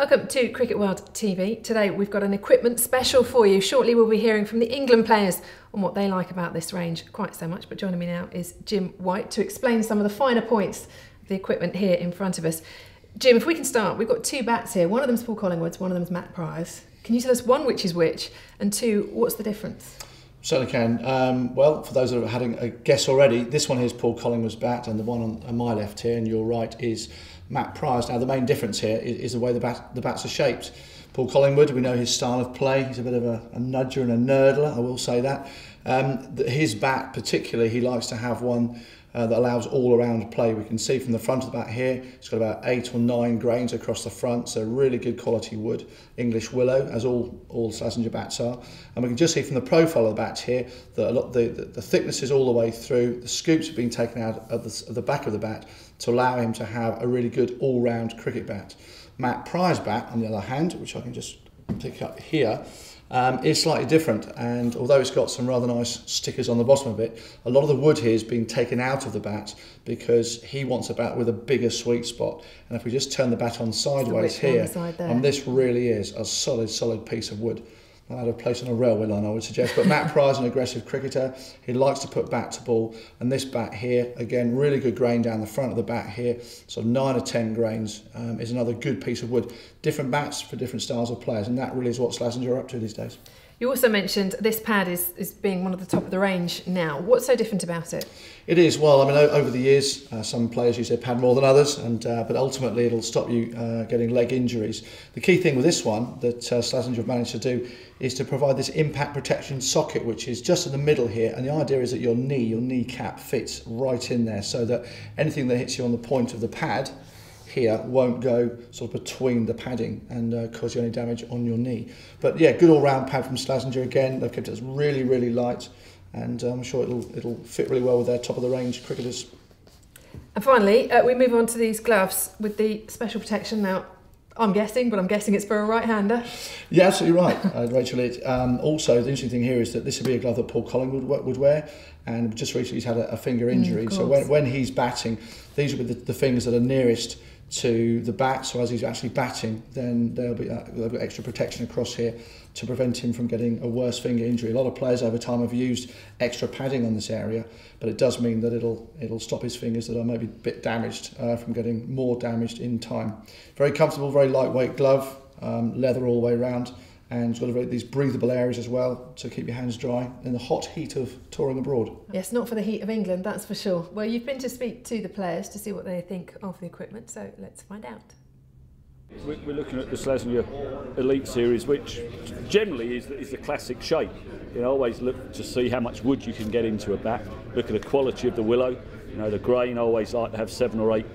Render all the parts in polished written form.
Welcome to Cricket World TV. Today we've got an equipment special for you. Shortly we'll be hearing from the England players on what they like about this range quite so much. But joining me now is Jim White to explain some of the finer points of the equipment here in front of us. Jim, if we can start, we've got two bats here. One of them's Paul Collingwood's, one of them's Matt Pryor's. Can you tell us, one, which is which, and two, what's the difference? Certainly can. Well, for those that are having a guess already, this one here is Paul Collingwood's bat, and the one on my left here, and your right, is Matt Pryor's. Now, the main difference here is the way the bats are shaped. Paul Collingwood, we know his style of play. He's a bit of a nudger and a nerdler, I will say that. His bat particularly, he likes to have one that allows all-around play. We can see from the front of the bat here, it's got about 8 or 9 grains across the front, so really good quality wood, English willow, as all Slazenger bats are. And we can just see from the profile of the bat here that the thickness is all the way through. The scoops have been taken out of the back of the bat to allow him to have a really good all-round cricket bat. Matt Pryor's bat, on the other hand, which I can just pick up here, is slightly different, and although it's got some rather nice stickers on the bottom of it, a lot of the wood here is being taken out of the bat because he wants a bat with a bigger sweet spot. And if we just turn the bat on sideways here, and this really is a solid piece of wood. Not out of place on a railway line, I would suggest, but Matt Pryor's an aggressive cricketer. He likes to put bat to ball, and this bat here, again, really good grain down the front of the bat here, so 9 or 10 grains is another good piece of wood. Different bats for different styles of players, and that really is what Slazenger are up to these days. You also mentioned this pad is being one of the top of the range now. What's so different about it? It is, well, I mean, over the years, some players use their pad more than others, but ultimately it'll stop you getting leg injuries. The key thing with this one that Slazenger have managed to do is to provide this impact protection socket, which is just in the middle here, and the idea is that your kneecap fits right in there, so that anything that hits you on the point of the pad here won't go sort of between the padding and cause you any damage on your knee. But yeah, good all-round pad from Slazenger again. They've kept it really light, and I'm sure it'll fit really well with their top of the range cricketers. And finally, we move on to these gloves with the special protection. Now, I'm guessing it's for a right-hander. Yeah, absolutely right, Rachel. Also, the interesting thing here is that this would be a glove that Paul Collingwood would wear, and just recently he's had a finger injury. So when he's batting, these will be the fingers that are nearest to the bat, so as he's actually batting, then there'll be extra protection across here to prevent him from getting a worse finger injury. A lot of players over time have used extra padding on this area, but it does mean that it'll stop his fingers that are maybe a bit damaged from getting more damaged in time. Very comfortable, very lightweight glove, leather all the way around, and it's got these breathable areas as well to keep your hands dry in the hot heat of touring abroad. Yes, not for the heat of England, that's for sure. Well, you've been to speak to the players to see what they think of the equipment, so let's find out. We're looking at the Slazenger Elite Series, which generally is the classic shape. You know, always look to see how much wood you can get into a bat. Look at the quality of the willow. You know, the grain, I always like to have 7 or 8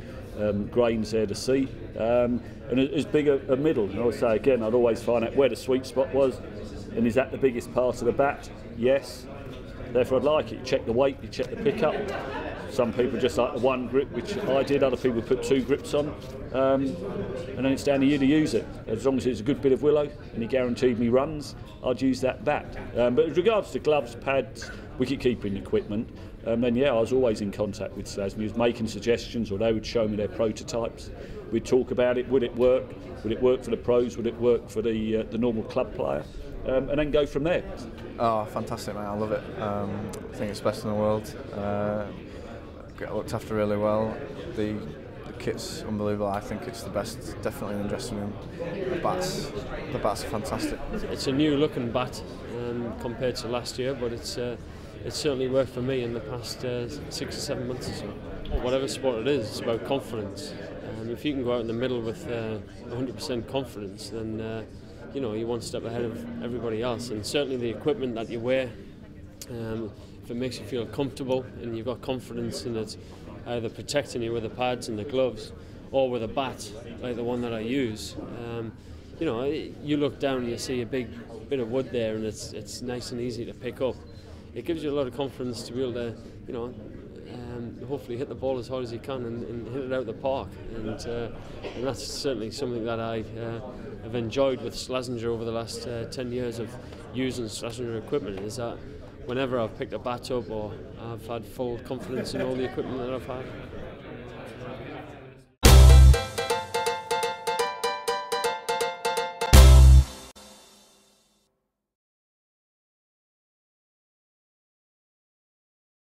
grains there to see. And as big a middle. And I would say again, I'd always find out where the sweet spot was, and is that the biggest part of the bat? Yes. Therefore, I'd like it. You check the weight, you check the pickup. Some people just like the one grip, which I did. Other people put 2 grips on, and then it's down to you to use it. As long as it's a good bit of willow and he guaranteed me runs, I'd use that bat. But with regards to gloves, pads, wicket-keeping equipment, then yeah, I was always in contact with Slazenger. He was making suggestions, or they would show me their prototypes. We'd talk about it. Would it work? Would it work for the pros? Would it work for the normal club player? And then go from there. Oh, fantastic, mate! I love it. I think it's best in the world. Get looked after really well. The kit's unbelievable. I think it's the best, definitely in the dressing room. The bats are fantastic. It's a new looking bat compared to last year, but it's certainly worked for me in the past 6 or 7 months or so. Whatever sport it is, it's about confidence. If you can go out in the middle with 100% confidence, then you know, you're one step ahead of everybody else. And certainly the equipment that you wear, if it makes you feel comfortable and you've got confidence in it, either protecting you with the pads and the gloves, or with a bat like the one that I use, you know, you look down and you see a big bit of wood there, and it's nice and easy to pick up. It gives you a lot of confidence to be able to, you know, hopefully hit the ball as hard as you can and hit it out of the park. And that's certainly something that I have enjoyed with Slazenger over the last 10 years of using Slazenger equipment, is that whenever I've picked a bat up, or I've had full confidence in all the equipment that I've had.